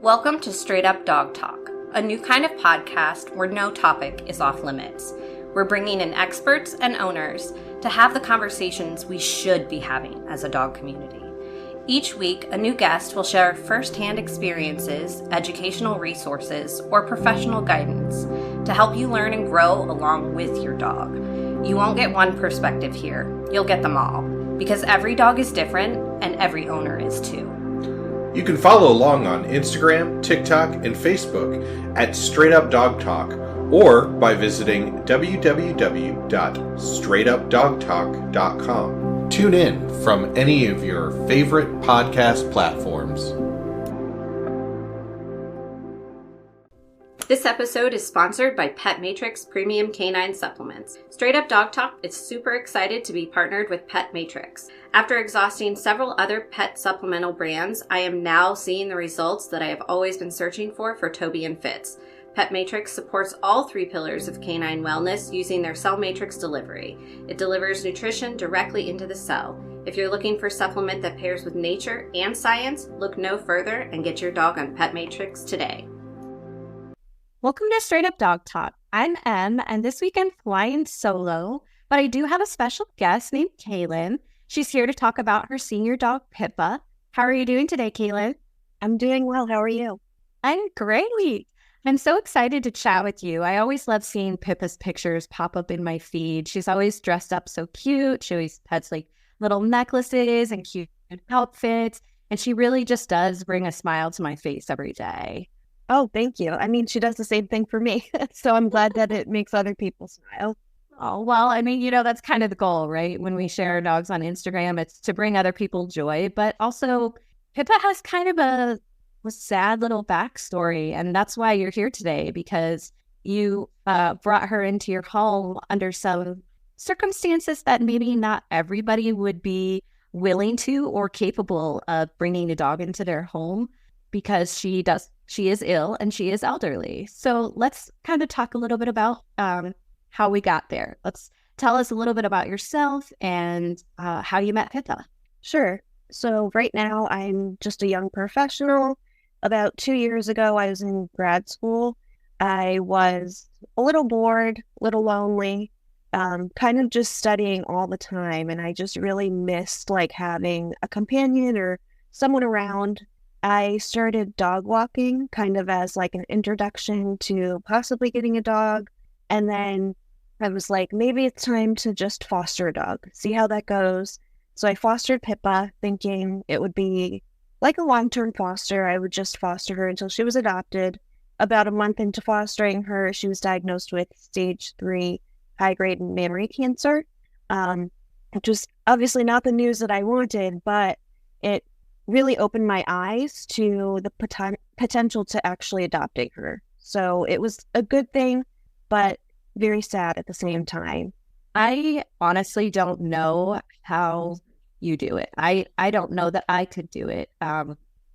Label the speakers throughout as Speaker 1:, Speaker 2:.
Speaker 1: Welcome to Straight Up Dog Talk, a new kind of podcast where no topic is off limits. We're bringing in experts and owners to have the conversations we should be having as a dog community. Each week, a new guest will share firsthand experiences, educational resources, or professional guidance to help you learn and grow along with your dog. You won't get one perspective here, you'll get them all, because every dog is different and every owner is too.
Speaker 2: You can follow along on Instagram, TikTok, and Facebook at Straight Up Dog Talk, or by visiting www.straightupdogtalk.com. Tune in from any of your favorite podcast platforms.
Speaker 1: This episode is sponsored by Pet Matrix Premium Canine Supplements. Straight Up Dog Talk is super excited to be partnered with Pet Matrix. After exhausting several other pet supplemental brands, I am now seeing the results that I have always been searching for Toby and Fitz. Pet Matrix supports all three pillars of canine wellness using their cell matrix delivery. It delivers nutrition directly into the cell. If you're looking for a supplement that pairs with nature and science, look no further and get your dog on Pet Matrix today.
Speaker 3: Welcome to Straight Up Dog Talk. I'm Em, and this week I'm flying solo, but I do have a special guest named Kaylin. She's here to talk about her senior dog, Pippa. How are you doing today, Kaylin?
Speaker 4: I'm doing well. How are you?
Speaker 3: I'm great. I'm so excited to chat with you. I always love seeing Pippa's pictures pop up in my feed. She's always dressed up so cute. She always has like little necklaces and cute outfits, and she really just does bring a smile to my face every day.
Speaker 4: Oh, thank you. I mean, she does the same thing for me. So I'm glad that it makes other people smile.
Speaker 3: Oh, well, I mean, that's kind of the goal, right? When we share our dogs on Instagram, it's to bring other people joy. But also, Pippa has kind of a sad little backstory. And that's why you're here today, because you brought her into your home under some circumstances that maybe not everybody would be willing to or capable of bringing a dog into their home, because she is ill and she is elderly. So let's kind of talk a little bit about how we got there. Let's tell us a little bit about yourself and how you met Pippa.
Speaker 4: Sure. So right now I'm just a young professional. About 2 years ago, I was in grad school. I was a little bored, a little lonely, kind of just studying all the time. And I just really missed like having a companion or someone around. I started dog walking kind of as like an introduction to possibly getting a dog. And then I was like, maybe it's time to just foster a dog, see how that goes. So I fostered Pippa, thinking it would be like a long-term foster. I would just foster her until she was adopted. About a month into fostering her, she was diagnosed with stage 3 high-grade mammary cancer, which was obviously not the news that I wanted, but it really opened my eyes to the potential to actually adopting her. So it was a good thing, but very sad at the same time.
Speaker 3: I honestly don't know how you do it. I don't know that I could do it.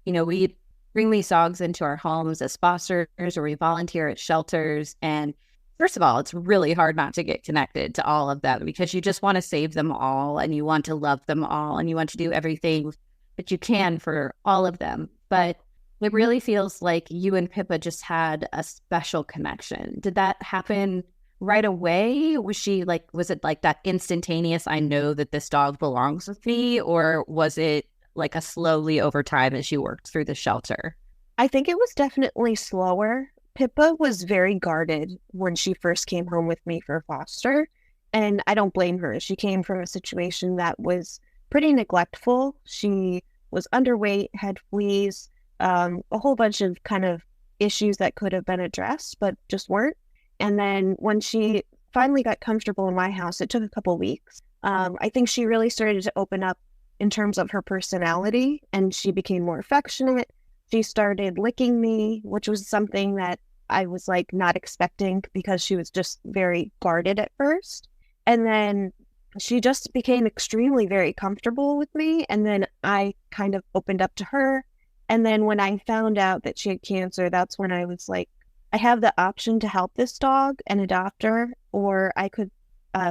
Speaker 3: We bring these dogs into our homes as fosters, or we volunteer at shelters. And first of all, it's really hard not to get connected to all of them, because you just want to save them all and you want to love them all and you want to do everything that you can for all of them. But it really feels like you and Pippa just had a special connection. Did that happen right away? Was it like that instantaneous, I know that this dog belongs with me? Or was it like a slowly over time as you worked through the shelter?
Speaker 4: I think it was definitely slower. Pippa was very guarded when she first came home with me for foster. And I don't blame her. She came from a situation that was pretty neglectful. She was underweight, had fleas, a whole bunch of kind of issues that could have been addressed, but just weren't. And then when she finally got comfortable in my house, it took a couple weeks. I think she really started to open up in terms of her personality, and she became more affectionate. She started licking me, which was something that I was like not expecting, because she was just very guarded at first. And then she just became extremely very comfortable with me. And then I kind of opened up to her. And then when I found out that she had cancer, that's when I was like, I have the option to help this dog and adopt her, or I could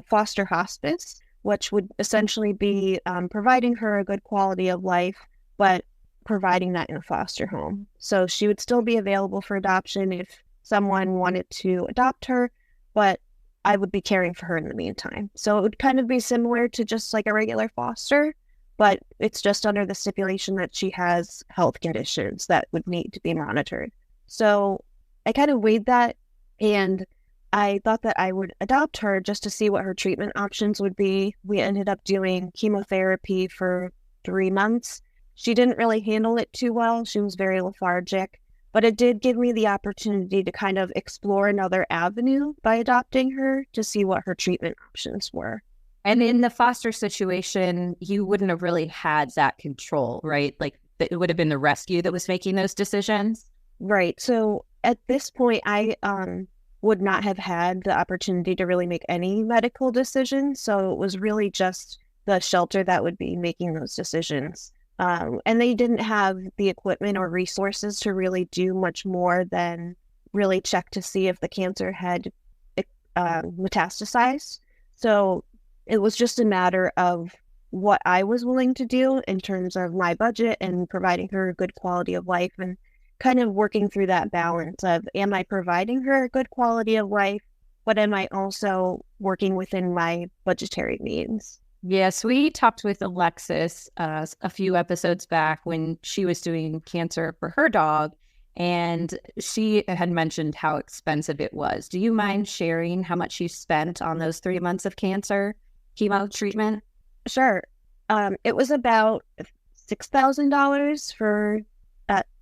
Speaker 4: foster hospice, which would essentially be providing her a good quality of life, but providing that in a foster home. So she would still be available for adoption if someone wanted to adopt her, but I would be caring for her in the meantime. So it would kind of be similar to just like a regular foster, but it's just under the stipulation that she has health conditions that would need to be monitored. So I kind of weighed that, and I thought that I would adopt her just to see what her treatment options would be. We ended up doing chemotherapy for 3 months. She didn't really handle it too well. She was very lethargic, but it did give me the opportunity to kind of explore another avenue by adopting her to see what her treatment options were.
Speaker 3: And in the foster situation, you wouldn't have really had that control, right? Like it would have been the rescue that was making those decisions.
Speaker 4: Right. So at this point, I would not have had the opportunity to really make any medical decisions. So it was really just the shelter that would be making those decisions. And they didn't have the equipment or resources to really do much more than really check to see if the cancer had metastasized. So it was just a matter of what I was willing to do in terms of my budget and providing her a good quality of life, and kind of working through that balance of, am I providing her a good quality of life, but am I also working within my budgetary means?
Speaker 3: Yes, we talked with Alexis a few episodes back when she was doing cancer for her dog, and she had mentioned how expensive it was. Do you mind sharing how much you spent on those 3 months of cancer chemo treatment?
Speaker 4: Sure. It was about $6,000 for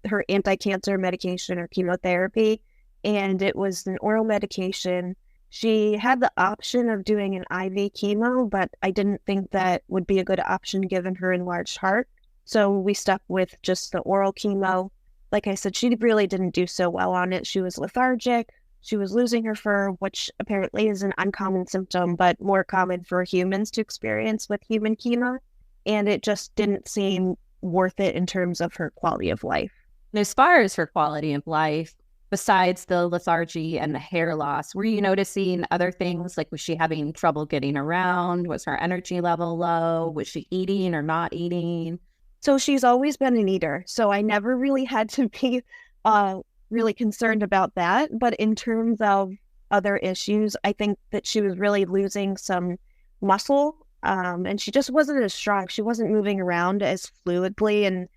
Speaker 4: her anti-cancer medication or chemotherapy, and it was an oral medication. She had the option of doing an IV chemo, but I didn't think that would be a good option given her enlarged heart. So we stuck with just the oral chemo. Like I said, she really didn't do so well on it. She was lethargic. She was losing her fur, which apparently is an uncommon symptom, but more common for humans to experience with human chemo. And it just didn't seem worth it in terms of her quality of life.
Speaker 3: And as far as her quality of life, besides the lethargy and the hair loss, were you noticing other things? Like, was she having trouble getting around? Was her energy level low? Was she eating or not eating?
Speaker 4: So she's always been an eater. So I never really had to be really concerned about that. But in terms of other issues, I think that she was really losing some muscle, and she just wasn't as strong. She wasn't moving around as fluidly and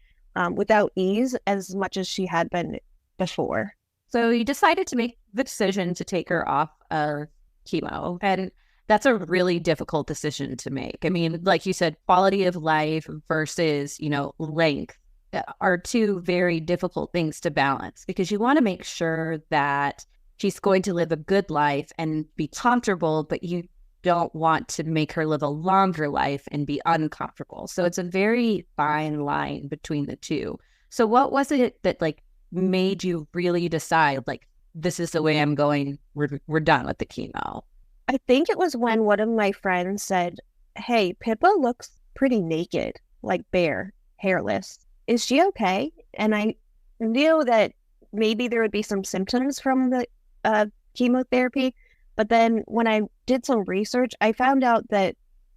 Speaker 4: without ease as much as she had been before.
Speaker 3: So you decided to make the decision to take her off of chemo, and that's a really difficult decision to make. I mean, like you said, quality of life versus, length are two very difficult things to balance, because you want to make sure that she's going to live a good life and be comfortable, but you don't want to make her live a longer life and be uncomfortable. So it's a very fine line between the two. So what was it that made you really decide, this is the way I'm going, we're done with the chemo?
Speaker 4: I think it was when one of my friends said, "Hey, Pippa looks pretty naked, like bare, hairless. Is she okay?" And I knew that maybe there would be some symptoms from the chemotherapy. But then when I did some research, I found out that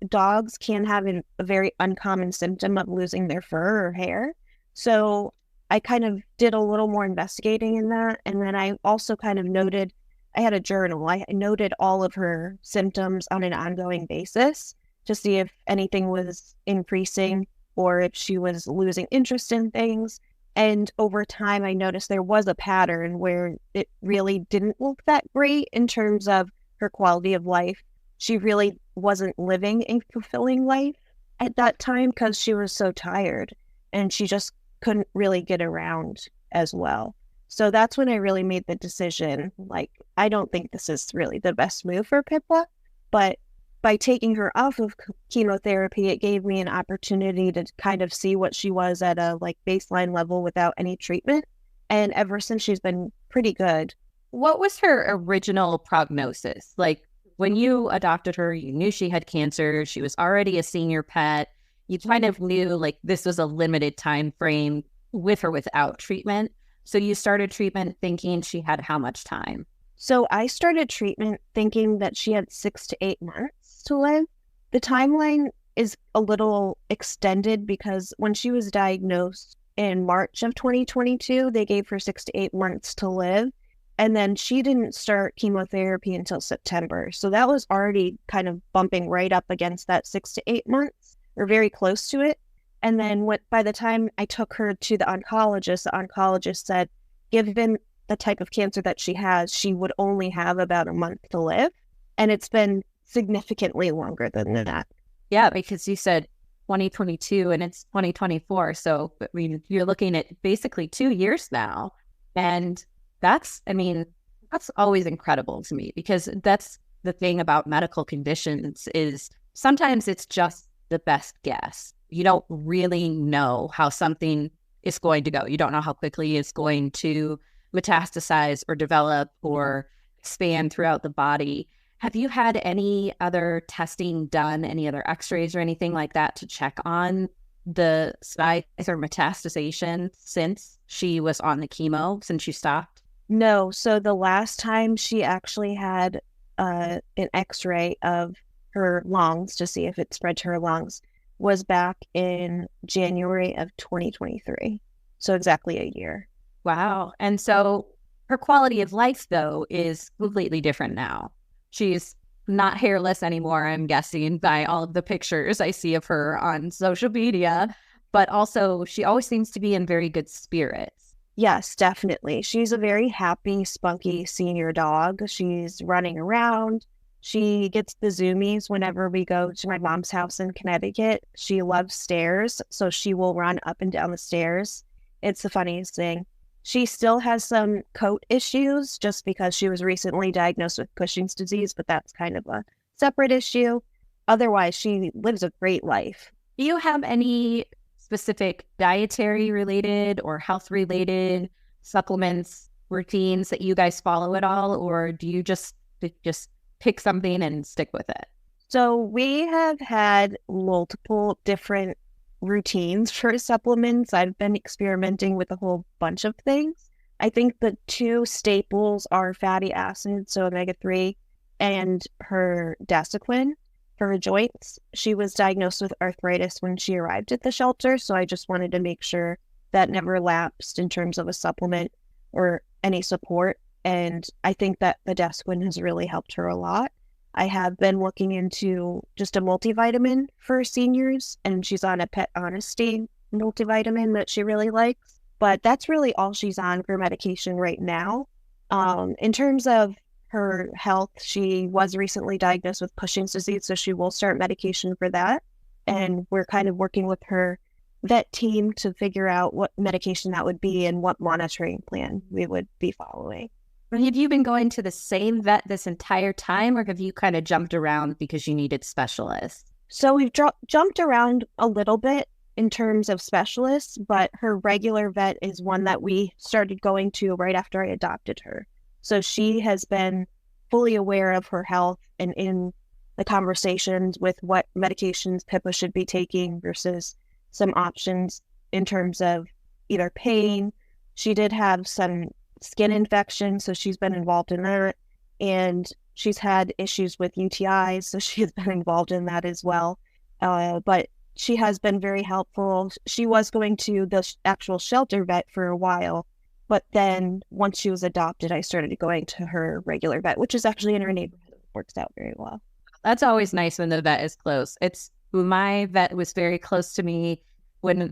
Speaker 4: dogs can have a very uncommon symptom of losing their fur or hair. So I kind of did a little more investigating in that. And then I also kind of noted, I had a journal. I noted all of her symptoms on an ongoing basis to see if anything was increasing or if she was losing interest in things. And over time, I noticed there was a pattern where it really didn't look that great in terms of her quality of life. She really wasn't living a fulfilling life at that time because she was so tired and she just couldn't really get around as well. So that's when I really made the decision, I don't think this is really the best move for Pippa, but by taking her off of chemotherapy, it gave me an opportunity to kind of see what she was at a baseline level without any treatment. And ever since, she's been pretty good.
Speaker 3: What was her original prognosis? When you adopted her, you knew she had cancer. She was already a senior pet. You kind of knew this was a limited time frame with or without treatment. So you started treatment thinking she had how much time?
Speaker 4: So I started treatment thinking that she had 6 to 8 months to live. The timeline is a little extended because when she was diagnosed in March of 2022. They gave her 6 to 8 months to live. And then she didn't start chemotherapy until September. So that was already kind of bumping right up against that 6 to 8 months, or very close to it. And then by the time I took her to the oncologist said, given the type of cancer that she has, she would only have about a month to live. And it's been significantly longer than that.
Speaker 3: Yeah, because you said 2022 and it's 2024. So, I mean, you're looking at basically 2 years now. And that's always incredible to me, because that's the thing about medical conditions is sometimes it's just the best guess. You don't really know how something is going to go. You don't know how quickly it's going to metastasize or develop or expand throughout the body. Have you had any other testing done, any other x-rays or anything like that to check on the size or metastasization since she was on the chemo, since you stopped?
Speaker 4: No. So the last time she actually had an x-ray of her lungs to see if it spread to her lungs was back in January of 2023. So exactly a year.
Speaker 3: Wow. And so her quality of life, though, is completely different now. She's not hairless anymore, I'm guessing, by all of the pictures I see of her on social media, but also she always seems to be in very good spirits.
Speaker 4: Yes, definitely. She's a very happy, spunky senior dog. She's running around. She gets the zoomies whenever we go to my mom's house in Connecticut. She loves stairs, so she will run up and down the stairs. It's the funniest thing. She still has some coat issues just because she was recently diagnosed with Cushing's disease, but that's kind of a separate issue. Otherwise, she lives a great life.
Speaker 3: Do you have any specific dietary related or health related supplements, routines that you guys follow at all, or do you just pick something and stick with it?
Speaker 4: So we have had multiple different routines for supplements. I've been experimenting with a whole bunch of things. I think the two staples are fatty acids, so omega-3, and her Desiquin for her joints. She was diagnosed with arthritis when she arrived at the shelter, so I just wanted to make sure that never lapsed in terms of a supplement or any support. And I think that the Desiquin has really helped her a lot. I have been looking into just a multivitamin for seniors, and she's on a Pet Honesty multivitamin that she really likes. But that's really all she's on for medication right now. In terms of her health, she was recently diagnosed with Cushing's disease, so she will start medication for that. And we're kind of working with her vet team to figure out what medication that would be and what monitoring plan we would be following.
Speaker 3: Have you been going to the same vet this entire time, or have you kind of jumped around because you needed specialists?
Speaker 4: So we've jumped around a little bit in terms of specialists, but her regular vet is one that we started going to right after I adopted her. So she has been fully aware of her health and in the conversations with what medications Pippa should be taking versus some options in terms of either pain. She did have some skin infection, so she's been involved in that. And she's had issues with UTIs, so she has been involved in that as well. But she has been very helpful. She was going to the actual shelter vet for a while, but then once she was adopted, I started going to her regular vet, which is actually in her neighborhood. It works out very well.
Speaker 3: That's always nice when the vet is close. My vet was very close to me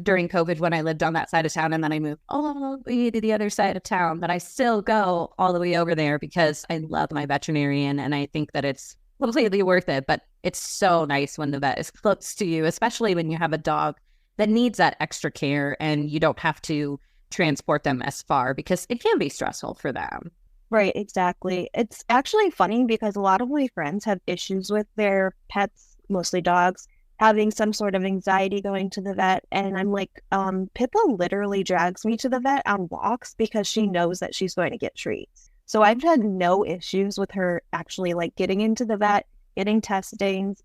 Speaker 3: during COVID when I lived on that side of town, and then I moved all the way to the other side of town. But I still go all the way over there because I love my veterinarian, and I think that it's completely worth it. But it's so nice when the vet is close to you, especially when you have a dog that needs that extra care and you don't have to transport them as far, because it can be stressful for them.
Speaker 4: Right, exactly. It's actually funny because a lot of my friends have issues with their pets, mostly dogs, having some sort of anxiety going to the vet. And I'm like, Pippa literally drags me to the vet on walks because she knows that she's going to get treats. So I've had no issues with her actually like getting into the vet, getting testings.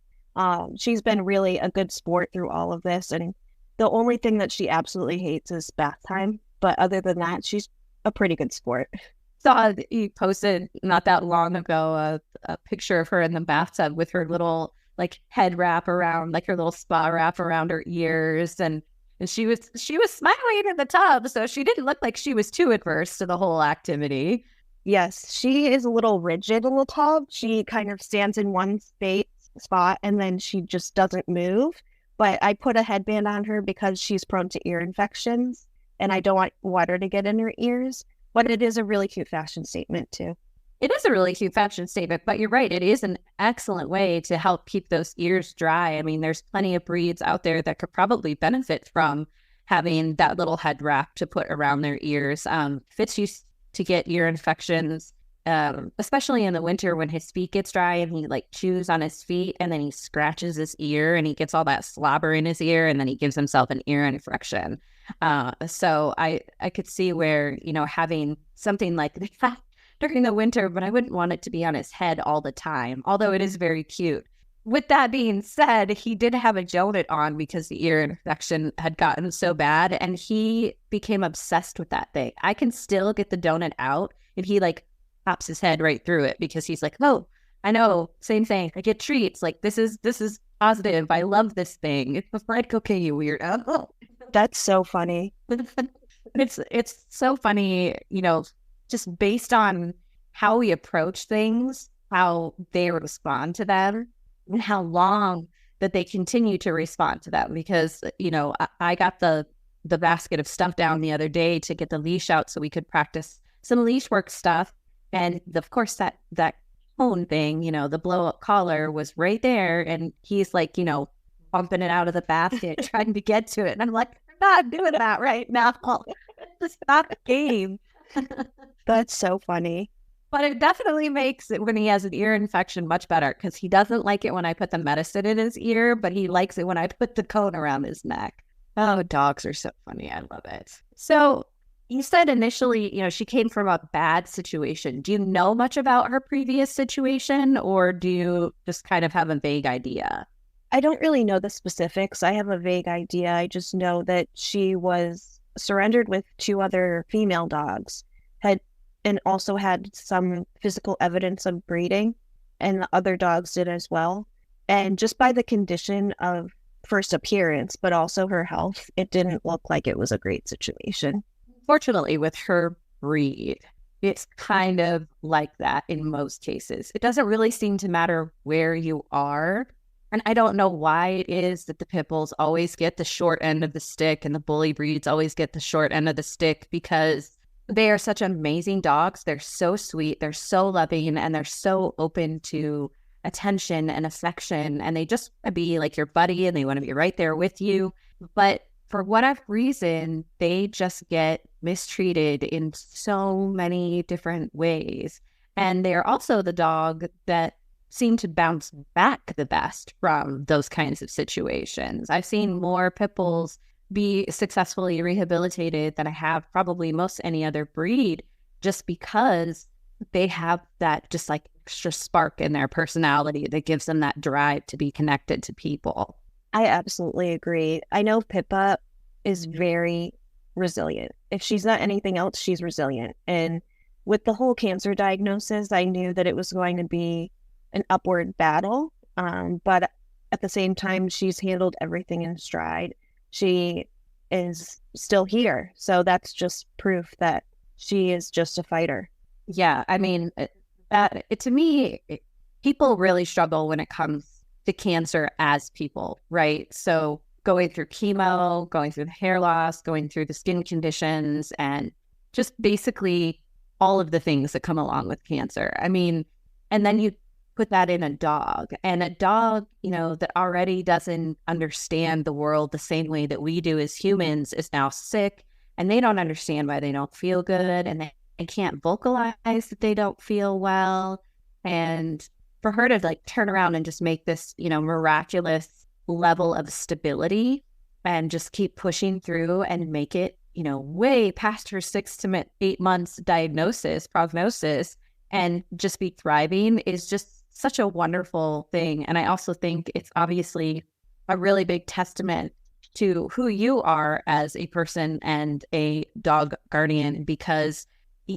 Speaker 4: She's been really a good sport through all of this. And the only thing that she absolutely hates is bath time. But other than that, she's a pretty good sport.
Speaker 3: Saw you posted not that long ago a picture of her in the bathtub with her little like head wrap around, like her little spa wrap around her ears, and And she was smiling in the tub, so she didn't look like she was too adverse to the whole activity.
Speaker 4: Yes, she is a little rigid in the tub. She kind of stands in one spot and then she just doesn't move. But I put a headband on her because she's prone to ear infections and I don't want water to get in her ears. But it is a really cute fashion statement too.
Speaker 3: It is a really cute fashion statement, but you're right. It is an excellent way to help keep those ears dry. I mean, there's plenty of breeds out there that could probably benefit from having that little head wrap to put around their ears. Fitz used to get ear infections, especially in the winter when his feet gets dry and he like chews on his feet and then he scratches his ear and he gets all that slobber in his ear and then he gives himself an ear infection. So I could see where, having something like that during the winter, but I wouldn't want it to be on his head all the time, although it is very cute. With that being said, he did have a donut on because the ear infection had gotten so bad and he became obsessed with that thing. I can still get the donut out and he like pops his head right through it because he's like, oh, I know, same thing. I get treats. Like this is positive. I love this thing. It's like, okay, you weirdo.
Speaker 4: That's so funny.
Speaker 3: It's so funny, just based on how we approach things, how they respond to them, and how long that they continue to respond to them. Because, I got the basket of stuff down the other day to get the leash out so we could practice some leash work stuff. And of course, that cone thing, the blow up collar was right there. And he's like, bumping it out of the basket, trying to get to it. And I'm like, I'm not doing that right now. It's not a game.
Speaker 4: That's so funny.
Speaker 3: But it definitely makes it when he has an ear infection much better because he doesn't like it when I put the medicine in his ear, but he likes it when I put the cone around his neck. Oh, dogs are so funny. I love it. So you said initially, she came from a bad situation. Do you know much about her previous situation or do you just kind of have a vague idea?
Speaker 4: I don't really know the specifics. I have a vague idea. I just know that she was surrendered with 2 other female dogs, and also had some physical evidence of breeding, and the other dogs did as well. And just by the condition of first appearance, but also her health, it didn't look like it was a great situation.
Speaker 3: Fortunately, with her breed, it's kind of like that in most cases. It doesn't really seem to matter where you are. And I don't know why it is that the pit bulls always get the short end of the stick and the bully breeds always get the short end of the stick because they are such amazing dogs. They're so sweet. They're so loving and they're so open to attention and affection. And they just want to be like your buddy and they want to be right there with you. But for whatever reason, they just get mistreated in so many different ways. And they're also the dog that seem to bounce back the best from those kinds of situations. I've seen more pit bulls be successfully rehabilitated than I have probably most any other breed just because they have that just like extra spark in their personality that gives them that drive to be connected to people.
Speaker 4: I absolutely agree. I know Pippa is very resilient. If she's not anything else, she's resilient. And with the whole cancer diagnosis, I knew that it was going to be an upward battle. But at the same time, she's handled everything in stride. She is still here. So that's just proof that she is just a fighter.
Speaker 3: Yeah. I mean, to me, people really struggle when it comes to cancer as people, right? So going through chemo, going through the hair loss, going through the skin conditions, and just basically all of the things that come along with cancer. I mean, and then you put that in a dog, and a dog, that already doesn't understand the world the same way that we do as humans is now sick, and they don't understand why they don't feel good, and they can't vocalize that they don't feel well. And for her to like turn around and just make this, miraculous level of stability and just keep pushing through and make it, way past her 6 to 8 months prognosis, and just be thriving is just such a wonderful thing. And I also think it's obviously a really big testament to who you are as a person and a dog guardian, because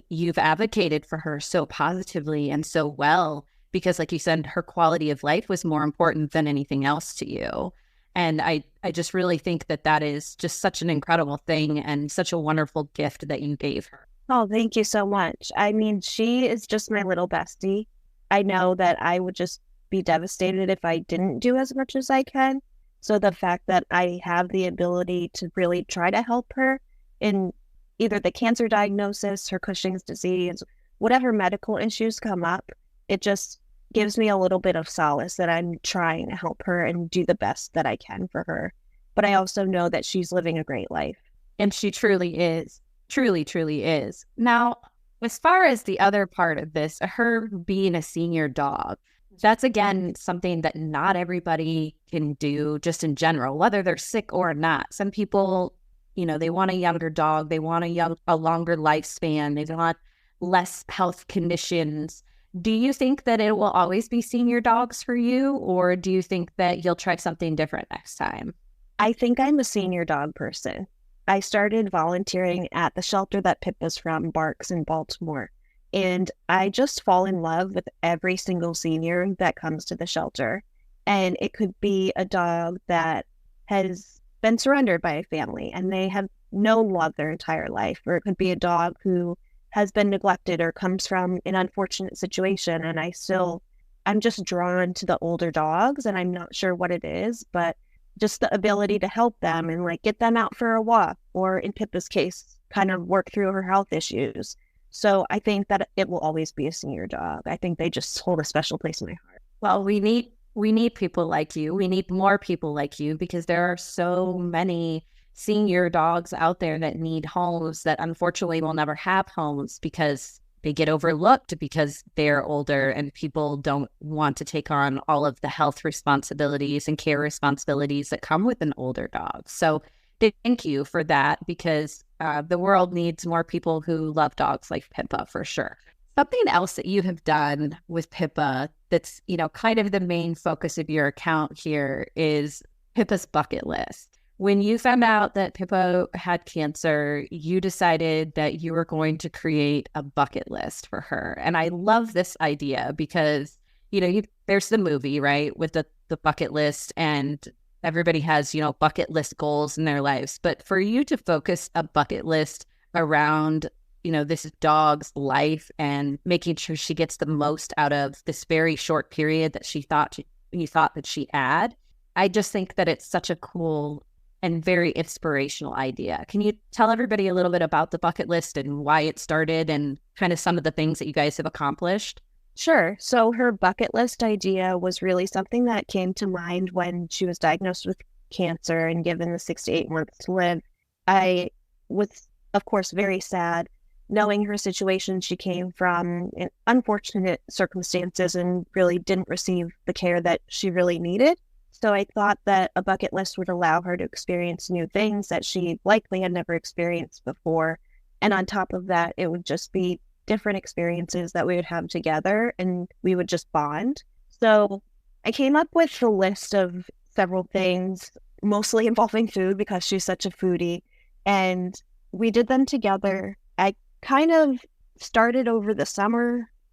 Speaker 3: you've advocated for her so positively and so well, because like you said, her quality of life was more important than anything else to you. And I just really think that that is just such an incredible thing and such a wonderful gift that you gave her.
Speaker 4: Oh, thank you so much. I mean, she is just my little bestie. I know that I would just be devastated if I didn't do as much as I can. So the fact that I have the ability to really try to help her in either the cancer diagnosis, her Cushing's disease, whatever medical issues come up, it just gives me a little bit of solace that I'm trying to help her and do the best that I can for her. But I also know that she's living a great life.
Speaker 3: And she truly is. Truly, truly is. Now, as far as the other part of this, her being a senior dog, that's again something that not everybody can do just in general, whether they're sick or not. Some people, they want a younger dog, they want a longer lifespan, they want less health conditions. Do you think that it will always be senior dogs for you, or do you think that you'll try something different next time?
Speaker 4: I think I'm a senior dog person. I started volunteering at the shelter that Pippa's from, Barks in Baltimore. And I just fall in love with every single senior that comes to the shelter. And it could be a dog that has been surrendered by a family and they have known love their entire life. Or it could be a dog who has been neglected or comes from an unfortunate situation. And I'm just drawn to the older dogs, and I'm not sure what it is, but just the ability to help them and get them out for a walk, or in Pippa's case, kind of work through her health issues. So I think that it will always be a senior dog. I think they just hold a special place in my heart.
Speaker 3: Well, we need people like you. We need more people like you, because there are so many senior dogs out there that need homes that unfortunately will never have homes because they get overlooked because they're older and people don't want to take on all of the health responsibilities and care responsibilities that come with an older dog. So thank you for that, because the world needs more people who love dogs like Pippa, for sure. Something else that you have done with Pippa that's, kind of the main focus of your account here is Pippa's bucket list. When you found out that Pippa had cancer, you decided that you were going to create a bucket list for her. And I love this idea because, there's the movie, right, with the bucket list, and everybody has, bucket list goals in their lives. But for you to focus a bucket list around, this dog's life and making sure she gets the most out of this very short period that you thought that she had, I just think that it's such a cool and very inspirational idea. Can you tell everybody a little bit about the bucket list and why it started and kind of some of the things that you guys have accomplished?
Speaker 4: Sure. So her bucket list idea was really something that came to mind when she was diagnosed with cancer and given the 6 to 8 months to live. I was, of course, very sad knowing her situation. She came from unfortunate circumstances and really didn't receive the care that she really needed. So I thought that a bucket list would allow her to experience new things that she likely had never experienced before. And on top of that, it would just be different experiences that we would have together and we would just bond. So I came up with a list of several things, mostly involving food because she's such a foodie. And we did them together. I kind of started over the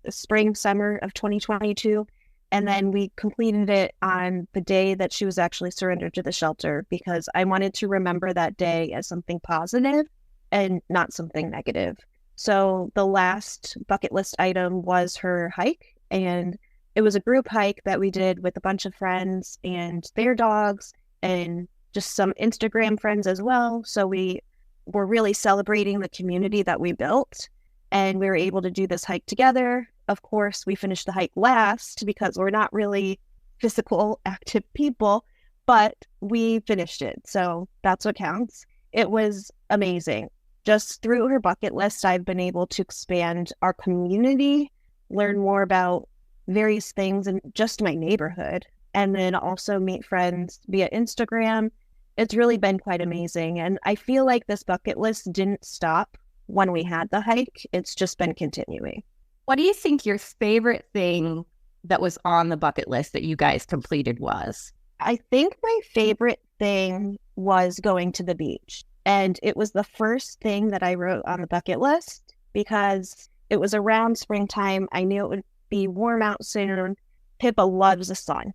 Speaker 4: spring, summer of 2022. And then we completed it on the day that she was actually surrendered to the shelter, because I wanted to remember that day as something positive and not something negative. So the last bucket list item was her hike. And it was a group hike that we did with a bunch of friends and their dogs and just some Instagram friends as well. So we were really celebrating the community that we built. And we were able to do this hike together. Of course, we finished the hike last because we're not really physical active people, but we finished it. So that's what counts. It was amazing. Just through her bucket list, I've been able to expand our community, learn more about various things in just my neighborhood, and then also meet friends via Instagram. It's really been quite amazing. And I feel like this bucket list didn't stop when we had the hike. It's just been continuing.
Speaker 3: What do you think your favorite thing that was on the bucket list that you guys completed was?
Speaker 4: I think my favorite thing was going to the beach. And it was the first thing that I wrote on the bucket list because it was around springtime. I knew it would be warm out soon. Pippa loves the sun.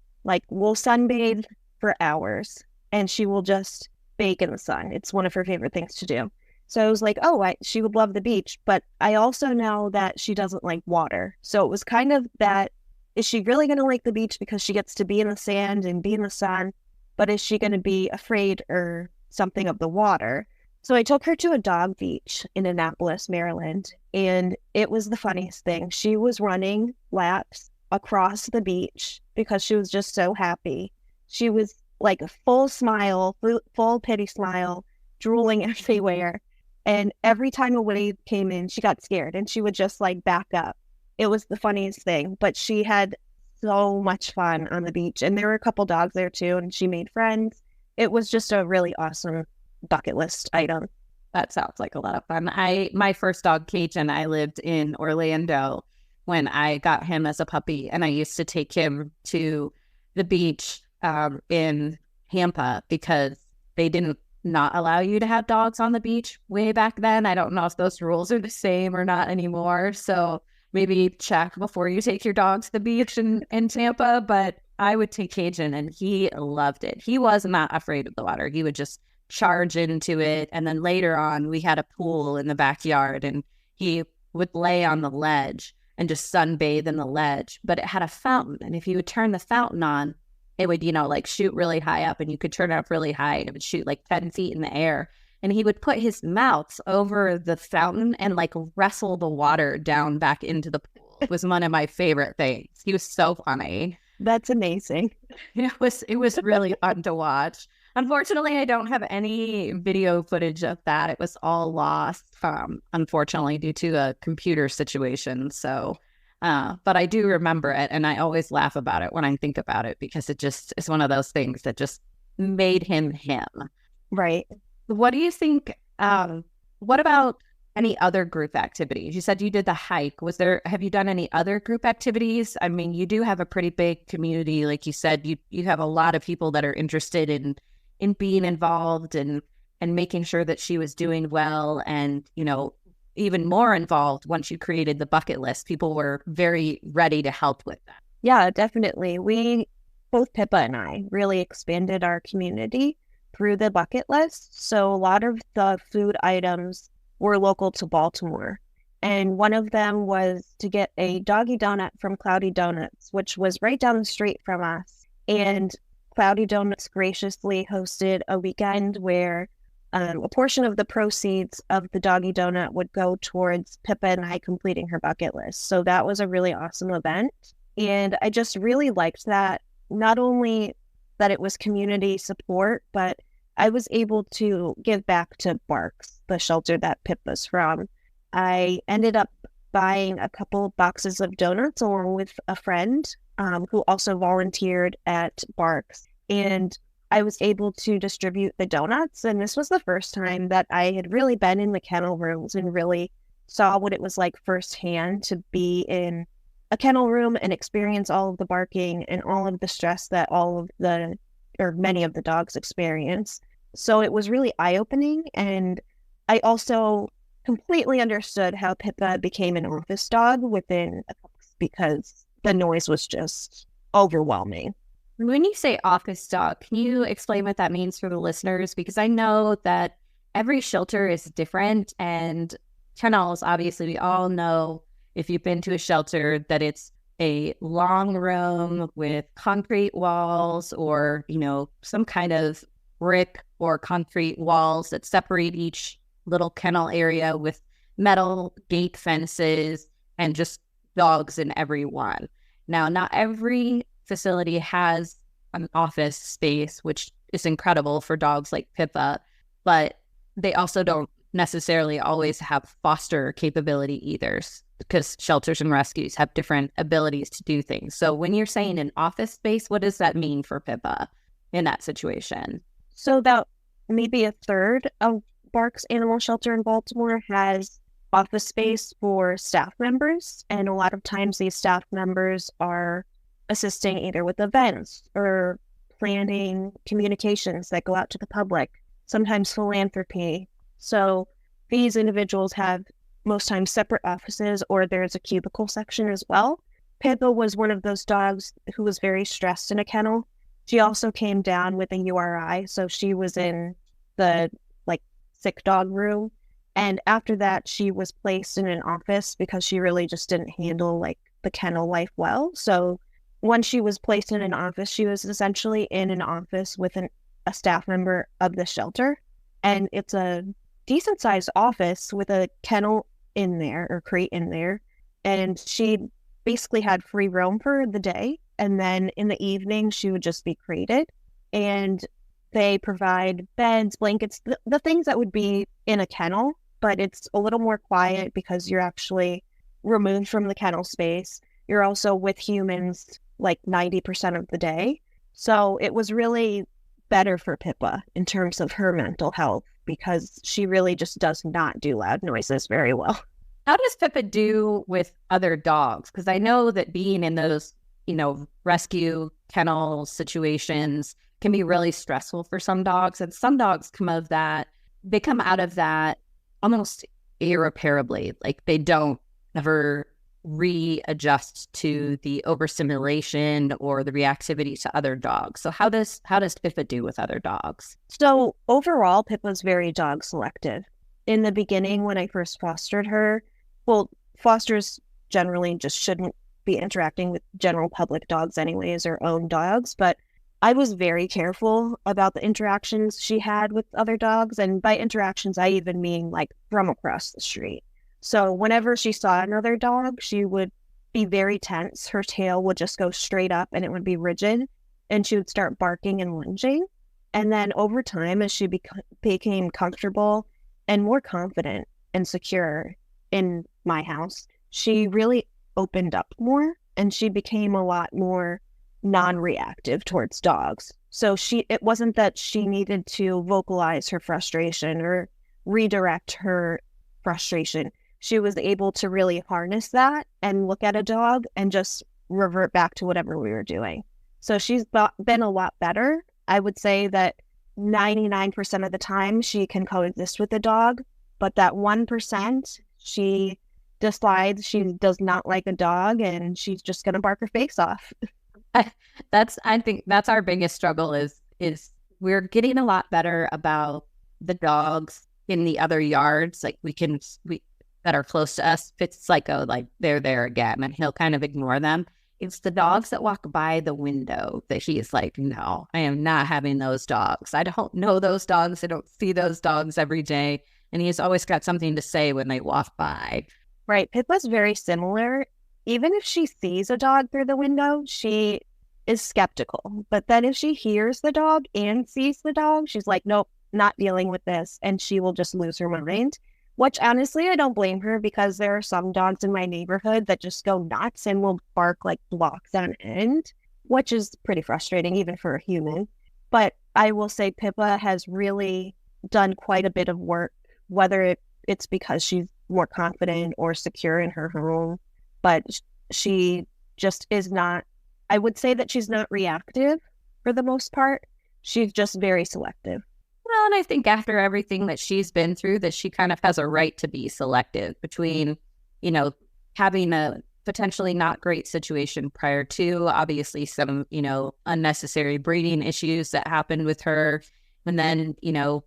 Speaker 4: We'll sunbathe for hours. and she will just bake in the sun. It's one of her favorite things to do. So I was like, oh, she would love the beach. But I also know that she doesn't like water. So it was kind of that, is she really going to like the beach because she gets to be in the sand and be in the sun? But is she going to be afraid or something of the water? So I took her to a dog beach in Annapolis, Maryland, and it was the funniest thing. She was running laps across the beach because she was just so happy. She was like a full smile, full pity smile, drooling everywhere. And every time a wave came in, she got scared and she would just like back up. It was the funniest thing, but she had so much fun on the beach. And there were a couple dogs there too, and she made friends. It was just a really awesome bucket list item.
Speaker 3: That sounds like a lot of fun. My first dog, Cajun, I lived in Orlando when I got him as a puppy, and I used to take him to the beach in Tampa because they didn't not allow you to have dogs on the beach way back then. I don't know if those rules are the same or not anymore. So maybe check before you take your dog to the beach in Tampa. But I would take Cajun, and he loved it. He was not afraid of the water. He would just charge into it. And then later on, we had a pool in the backyard, and he would lay on the ledge and just sunbathe in the ledge. But it had a fountain. And if you would turn the fountain on, it would, like shoot really high up, and you could turn it up really high, and it would shoot like 10 feet in the air. And he would put his mouth over the fountain and like wrestle the water down back into the pool. It was one of my favorite things. He was so funny.
Speaker 4: That's amazing.
Speaker 3: It was really fun to watch. Unfortunately, I don't have any video footage of that. It was all lost, unfortunately, due to a computer situation. So, but I do remember it, and I always laugh about it when I think about it because it just is one of those things that just made him him.
Speaker 4: Right.
Speaker 3: What do you think? What about any other group activities? You said you did the hike. Have you done any other group activities? I mean, you do have a pretty big community. Like you said, you have a lot of people that are interested in being involved and making sure that she was doing well, and, even more involved once you created the bucket list. People were very ready to help with that.
Speaker 4: Yeah, definitely. Both Pippa and I really expanded our community through the bucket list. So a lot of the food items were local to Baltimore. And one of them was to get a doggy donut from Cloudy Donuts, which was right down the street from us. And Cloudy Donuts graciously hosted a weekend where a portion of the proceeds of the doggy donut would go towards Pippa and I completing her bucket list. So that was a really awesome event. And I just really liked that, not only that it was community support, but I was able to give back to Barks, the shelter that Pippa's from. I ended up buying a couple boxes of donuts along with a friend who also volunteered at Barks. And I was able to distribute the donuts. And this was the first time that I had really been in the kennel rooms and really saw what it was like firsthand to be in a kennel room and experience all of the barking and all of the stress that many of the dogs experience. So it was really eye-opening. And I also completely understood how Pippa became an office dog within a couple, because the noise was just overwhelming.
Speaker 3: When you say office dog, can you explain what that means for the listeners? Because I know that every shelter is different, and kennels, obviously, we all know, if you've been to a shelter, that it's a long room with concrete walls or, some kind of brick or concrete walls that separate each little kennel area with metal gate fences and just dogs in every one. Now, not every facility has an office space, which is incredible for dogs like Pippa, but they also don't necessarily always have foster capability either, because shelters and rescues have different abilities to do things. So when you're saying an office space, what does that mean for Pippa in that situation?
Speaker 4: So about maybe a third of Barks Animal Shelter in Baltimore has office space for staff members. And a lot of times these staff members are assisting either with events or planning communications that go out to the public, sometimes philanthropy. So these individuals have most times separate offices, or there's a cubicle section as well. Pippa was one of those dogs who was very stressed in a kennel, She also came down with a URI, so she was in the like sick dog room. And after that, she was placed in an office because she really just didn't handle like the kennel life well. So once she was placed in an office, she was essentially in an office with a staff member of the shelter. And it's a decent sized office with a kennel in there or crate in there. And she basically had free roam for the day. And then in the evening, she would just be crated. And they provide beds, blankets, the things that would be in a kennel, but it's a little more quiet because you're actually removed from the kennel space. You're also with humans like 90% of the day. So it was really better for Pippa in terms of her mental health because she really just does not do loud noises very well.
Speaker 3: How does Pippa do with other dogs? Because I know that being in those, rescue kennel situations can be really stressful for some dogs. And some dogs come out of that almost irreparably. Like they don't ever readjust to the overstimulation or the reactivity to other dogs. So how does Pippa do with other dogs?
Speaker 4: So overall, Pippa's very dog selective. In the beginning, when I first fostered her, well, fosters generally just shouldn't be interacting with general public dogs anyways, or own dogs, but I was very careful about the interactions she had with other dogs. And by interactions, I even mean like from across the street. So whenever she saw another dog, she would be very tense. Her tail would just go straight up and it would be rigid. And she would start barking and lunging. And then over time, as she became comfortable and more confident and secure in my house, she really opened up more and she became a lot more non-reactive towards dogs. So it wasn't that she needed to vocalize her frustration or redirect her frustration. She was able to really harness that and look at a dog and just revert back to whatever we were doing. So she's been a lot better. I would say that 99% of the time she can coexist with the dog, but that 1%, she decides she does not like a dog and she's just going to bark her face off.
Speaker 3: I think that's our biggest struggle is we're getting a lot better about the dogs in the other yards. Like we that are close to us. It's like, oh, like they're there again, and he'll kind of ignore them. It's the dogs that walk by the window that he's like, no, I am not having those dogs. I don't know those dogs. I don't see those dogs every day. And he's always got something to say when they walk by.
Speaker 4: Right. Pippa's very similar. Even if she sees a dog through the window, she is skeptical. But then if she hears the dog and sees the dog, she's like, nope, not dealing with this. And she will just lose her mind, which honestly, I don't blame her because there are some dogs in my neighborhood that just go nuts and will bark like blocks on end, which is pretty frustrating even for a human. But I will say Pippa has really done quite a bit of work, whether it's because she's more confident or secure in her home, but she just is not, I would say that she's not reactive for the most part. She's just very selective.
Speaker 3: Well, and I think after everything that she's been through, that she kind of has a right to be selective between, having a potentially not great situation prior to, obviously some, unnecessary breeding issues that happened with her. And then,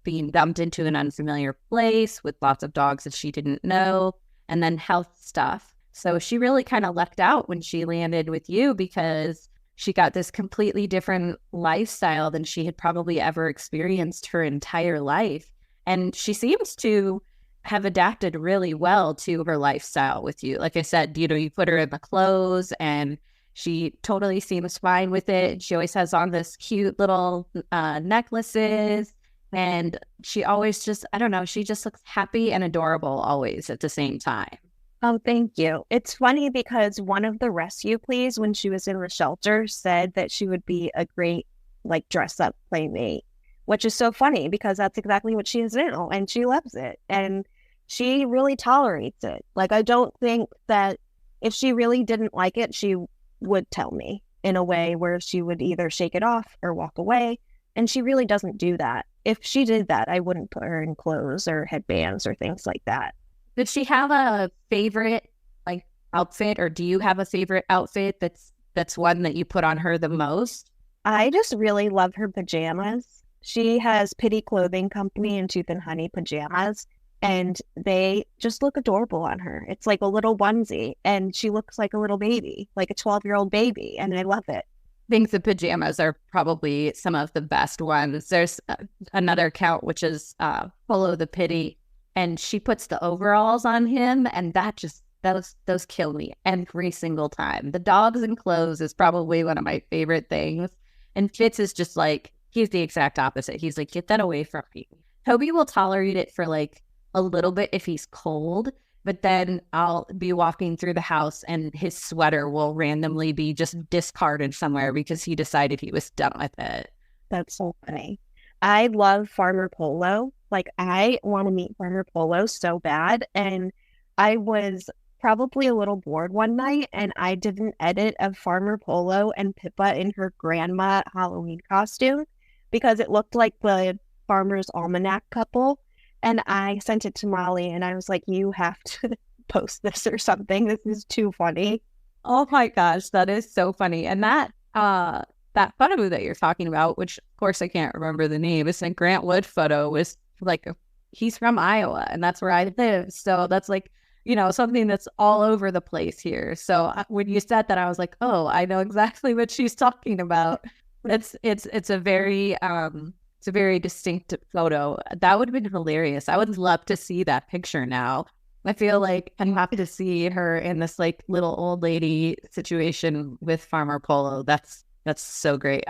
Speaker 3: being dumped into an unfamiliar place with lots of dogs that she didn't know, and then health stuff. So she really kind of lucked out when she landed with you because she got this completely different lifestyle than she had probably ever experienced her entire life. And she seems to have adapted really well to her lifestyle with you. Like I said, you put her in the clothes and she totally seems fine with it. She always has on this cute little necklaces. And she always just, I don't know, she just looks happy and adorable always at the same time.
Speaker 4: Oh, thank you. It's funny because one of the rescue pleas when she was in the shelter said that she would be a great, dress up playmate, which is so funny because that's exactly what she is now. And she loves it. And she really tolerates it. I don't think that if she really didn't like it, she would tell me in a way where she would either shake it off or walk away. And she really doesn't do that. If she did that, I wouldn't put her in clothes or headbands or things like that.
Speaker 3: Did she have a favorite outfit, or do you have a favorite outfit that's one that you put on her the most?
Speaker 4: I just really love her pajamas. She has Pitty Clothing Company and Tooth and Honey pajamas, and they just look adorable on her. It's like a little onesie, and she looks like a little baby, like a 12-year-old baby, and I love it.
Speaker 3: I think the pajamas are probably some of the best ones. There's another account, which is Follow the Pity, and she puts the overalls on him, and that just, those kill me every single time. The dogs and clothes is probably one of my favorite things. And Fitz is just like, he's the exact opposite. He's like, get that away from me. Toby will tolerate it for like a little bit if he's cold, but then I'll be walking through the house and his sweater will randomly be just discarded somewhere because he decided he was done with it.
Speaker 4: That's so funny. I love Farmer Polo. Like, I want to meet Farmer Polo so bad. And I was probably a little bored one night, and I did an edit of Farmer Polo and Pippa in her grandma Halloween costume because it looked like the Farmer's Almanac couple. And I sent it to Molly, and I was like, you have to post this or something. This is too funny.
Speaker 3: Oh my gosh, that is so funny. And that photo that you're talking about, which of course I can't remember the name, it's a Grant Wood photo, was like, he's from Iowa, and that's where I live. So that's like, you know, something that's all over the place here. So when you said that, I was like, oh, I know exactly what she's talking about. It's a very distinct photo. That would have been hilarious. I would love to see that picture now. I feel like I'm happy to see her in this like little old lady situation with Farmer Polo. That's so great.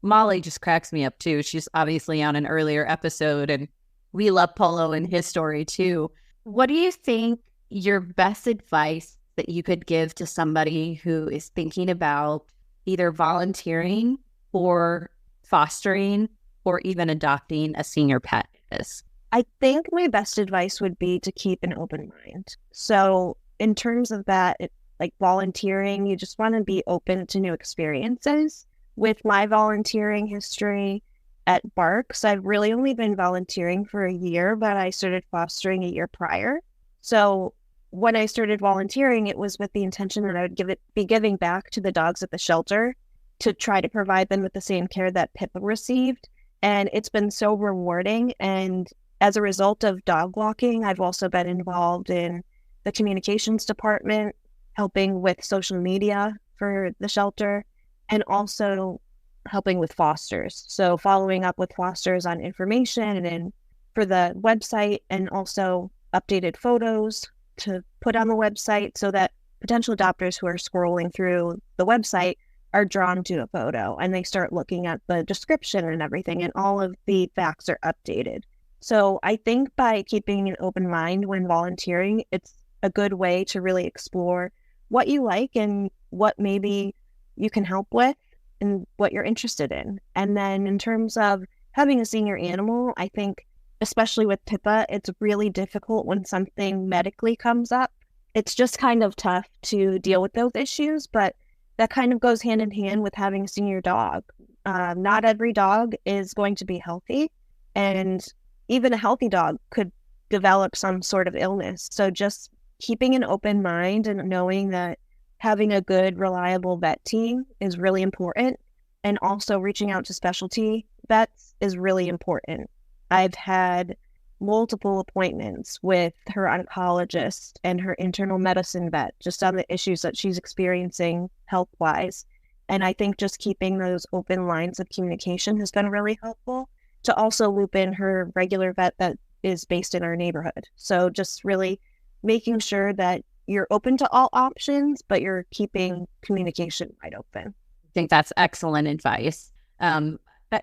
Speaker 3: Molly just cracks me up too. She's obviously on an earlier episode, and we love Polo and his story too. What do you think your best advice that you could give to somebody who is thinking about either volunteering or fostering or even adopting a senior pet is?
Speaker 4: I think my best advice would be to keep an open mind. So in terms of that, like volunteering, you just want to be open to new experiences. With my volunteering history at Barks, I've really only been volunteering for a year, but I started fostering a year prior. So when I started volunteering, it was with the intention that I would be giving back to the dogs at the shelter to try to provide them with the same care that Pippa received. And it's been so rewarding. And as a result of dog walking, I've also been involved in the communications department, helping with social media for the shelter, and also helping with fosters. So following up with fosters on information and for the website, and also updated photos to put on the website so that potential adopters who are scrolling through the website are drawn to a photo and they start looking at the description and everything, and all of the facts are updated. So I think by keeping an open mind when volunteering, it's a good way to really explore what you like and what maybe you can help with and what you're interested in. And then in terms of having a senior animal, I think especially with Pippa, it's really difficult when something medically comes up. It's just kind of tough to deal with those issues, but that kind of goes hand in hand with having a senior dog. Not every dog is going to be healthy, and even a healthy dog could develop some sort of illness. So just keeping an open mind and knowing that having a good, reliable vet team is really important, and also reaching out to specialty vets is really important. I've had multiple appointments with her oncologist and her internal medicine vet just on the issues that she's experiencing health-wise. And I think just keeping those open lines of communication has been really helpful, to also loop in her regular vet that is based in our neighborhood. So just really making sure that you're open to all options, but you're keeping communication wide open.
Speaker 3: I think that's excellent advice.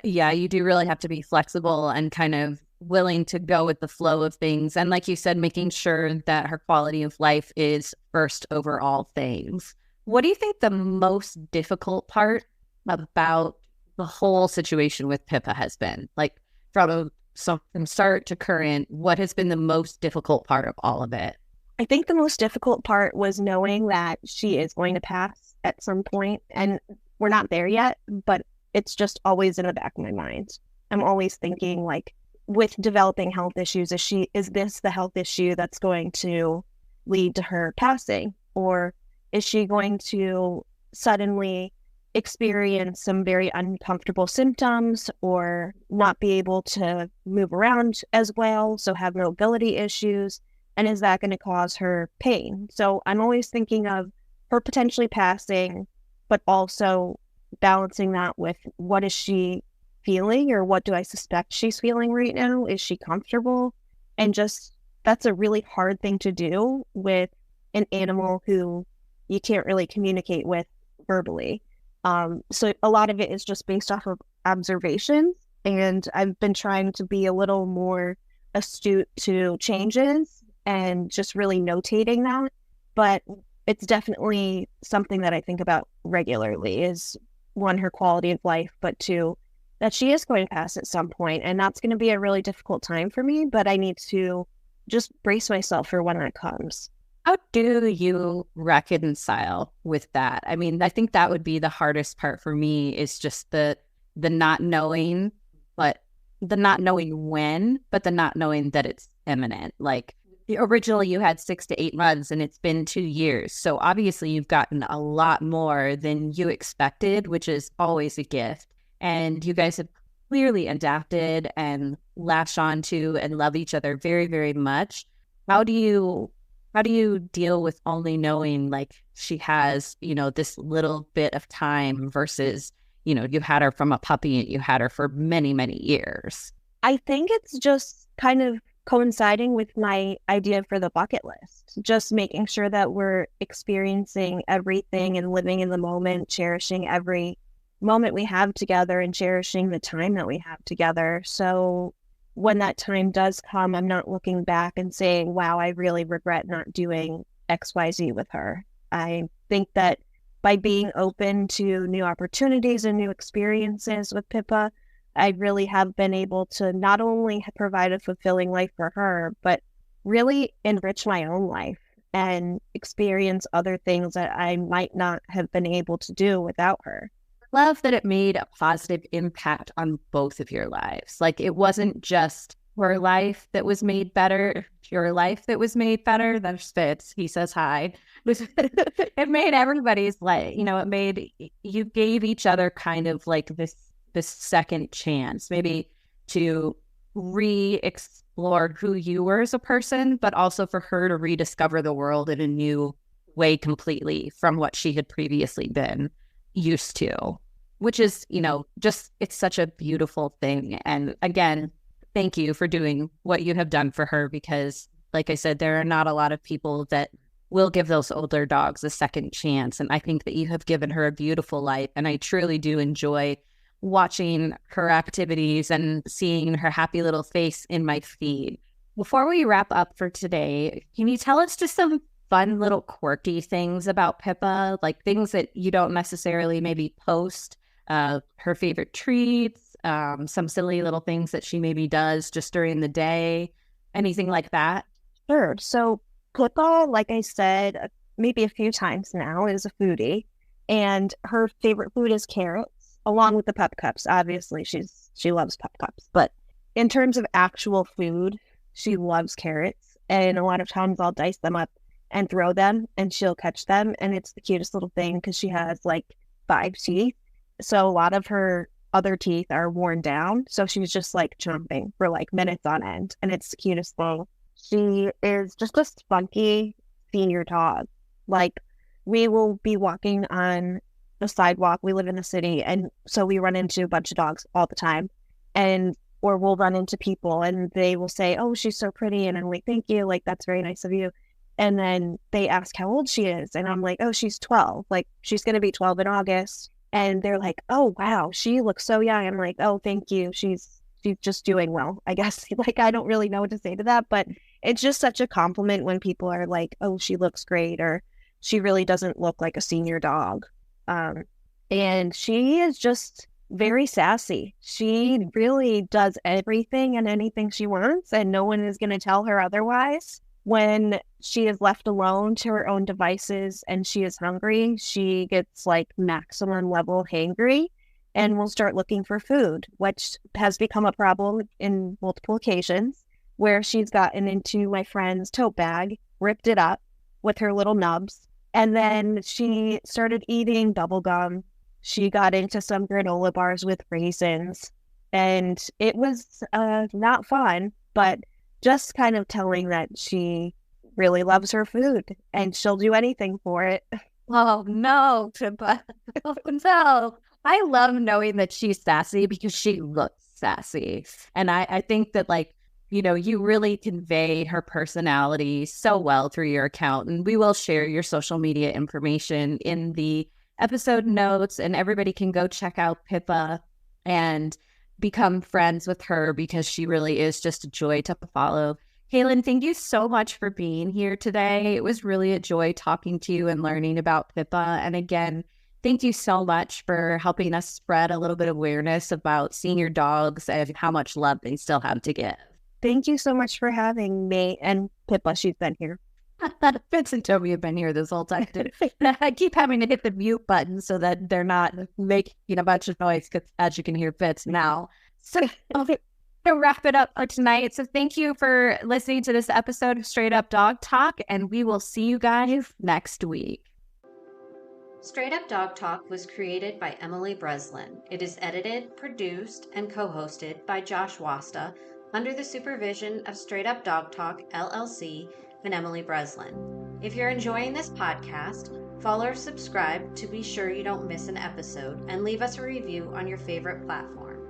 Speaker 3: Yeah, you do really have to be flexible and kind of willing to go with the flow of things. And like you said, making sure that her quality of life is first over all things. What do you think the most difficult part about the whole situation with Pippa has been? Like from start to current, what has been the most difficult part of all of it?
Speaker 4: I think the most difficult part was knowing that she is going to pass at some point, and we're not there yet, but it's just always in the back of my mind. I'm always thinking, like, with developing health issues, is this the health issue that's going to lead to her passing? Or is she going to suddenly experience some very uncomfortable symptoms or not be able to move around as well, so have mobility issues? And is that going to cause her pain? So I'm always thinking of her potentially passing, but also balancing that with what is she feeling, or what do I suspect she's feeling right now? Is she comfortable? And just, that's a really hard thing to do with an animal who you can't really communicate with verbally. So a lot of it is just based off of observations, and I've been trying to be a little more astute to changes and just really notating that. But it's definitely something that I think about regularly, is one, her quality of life, but two, that she is going to pass at some point, and that's going to be a really difficult time for me, but I need to just brace myself for when that comes.
Speaker 3: How do you reconcile with that? I mean, I think that would be the hardest part for me, is just the not knowing, but the not knowing when, but the not knowing that it's imminent. Like, originally you had 6 to 8 months and it's been 2 years. So obviously you've gotten a lot more than you expected, which is always a gift. And you guys have clearly adapted and latched on to and love each other very, very much. How do you deal with only knowing, like, she has, this little bit of time versus, you had her from a puppy and you had her for many, many years?
Speaker 4: I think it's just kind of coinciding with my idea for the bucket list, just making sure that we're experiencing everything and living in the moment, cherishing every moment we have together and cherishing the time that we have together. So when that time does come, I'm not looking back and saying, wow, I really regret not doing XYZ with her. I think that by being open to new opportunities and new experiences with Pippa, I really have been able to not only provide a fulfilling life for her, but really enrich my own life and experience other things that I might not have been able to do without her.
Speaker 3: Love that it made a positive impact on both of your lives. Like, it wasn't just her life that was made better, your life that was made better. That's Fitz. He says hi. It made everybody's life, you gave each other kind of like this second chance, maybe to re-explore who you were as a person, but also for her to rediscover the world in a new way completely from what she had previously been used to, which is, just, it's such a beautiful thing. And again, thank you for doing what you have done for her, because like I said, there are not a lot of people that will give those older dogs a second chance. And I think that you have given her a beautiful life. And I truly do enjoy watching her activities and seeing her happy little face in my feed. Before we wrap up for today, can you tell us just some fun little quirky things about Pippa, like things that you don't necessarily maybe post, her favorite treats, some silly little things that she maybe does just during the day, anything like that?
Speaker 4: Sure. So Pippa, like I said, maybe a few times now, is a foodie, and her favorite food is carrots, along with the pup cups. Obviously, she loves pup cups, but in terms of actual food, she loves carrots, and a lot of times I'll dice them up and throw them, and she'll catch them, and it's the cutest little thing because she has like 5 teeth, so a lot of her other teeth are worn down, so she's just like chomping for like minutes on end, and it's the cutest thing. She is just a spunky senior dog. Like, we will be walking on the sidewalk. We live in the city, and so we run into a bunch of dogs all the time, or we'll run into people and they will say, oh, she's so pretty, and I'm like, thank you, like, that's very nice of you. And then they ask how old she is, and I'm like, oh, she's 12, like, she's gonna be 12 in August. And they're like, oh wow, she looks so young. I'm like, oh, thank you, she's just doing well, I guess. Like, I don't really know what to say to that, but it's just such a compliment when people are like, oh, she looks great, or she really doesn't look like a senior dog. And she is just very sassy. She really does everything and anything she wants, and no one is going to tell her otherwise. When she is left alone to her own devices and she is hungry, she gets like maximum level hangry and will start looking for food, which has become a problem in multiple occasions, where she's gotten into my friend's tote bag, ripped it up with her little nubs, and then she started eating bubble gum. She got into some granola bars with raisins, and it was not fun, but just kind of telling that she really loves her food and she'll do anything for it.
Speaker 3: Oh no, Pippa. Oh no. I love knowing that she's sassy because she looks sassy. And I think that you really convey her personality so well through your account. And we will share your social media information in the episode notes, and everybody can go check out Pippa and become friends with her because she really is just a joy to follow. Kaylin, thank you so much for being here today. It was really a joy talking to you and learning about Pippa. And again, thank you so much for helping us spread a little bit of awareness about senior dogs and how much love they still have to give.
Speaker 4: Thank you so much for having me. And Pippa, she's been here.
Speaker 3: Fitz and Toby have been here this whole time. I keep having to hit the mute button so that they're not making a bunch of noise, because as you can hear Fitz now. So to wrap it up for tonight. So thank you for listening to this episode of Straight Up Dog Talk, and we will see you guys next week.
Speaker 1: Straight Up Dog Talk was created by Emily Breslin. It is edited, produced, and co-hosted by Josh Wasta under the supervision of Straight Up Dog Talk, LLC, and Emily Breslin. If you're enjoying this podcast, follow or subscribe to be sure you don't miss an episode, and leave us a review on your favorite platform.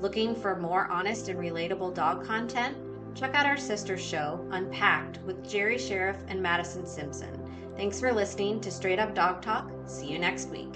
Speaker 1: Looking for more honest and relatable dog content? Check out our sister show, Unpacked, with Jerry Sheriff and Madison Simpson. Thanks for listening to Straight Up Dog Talk. See you next week.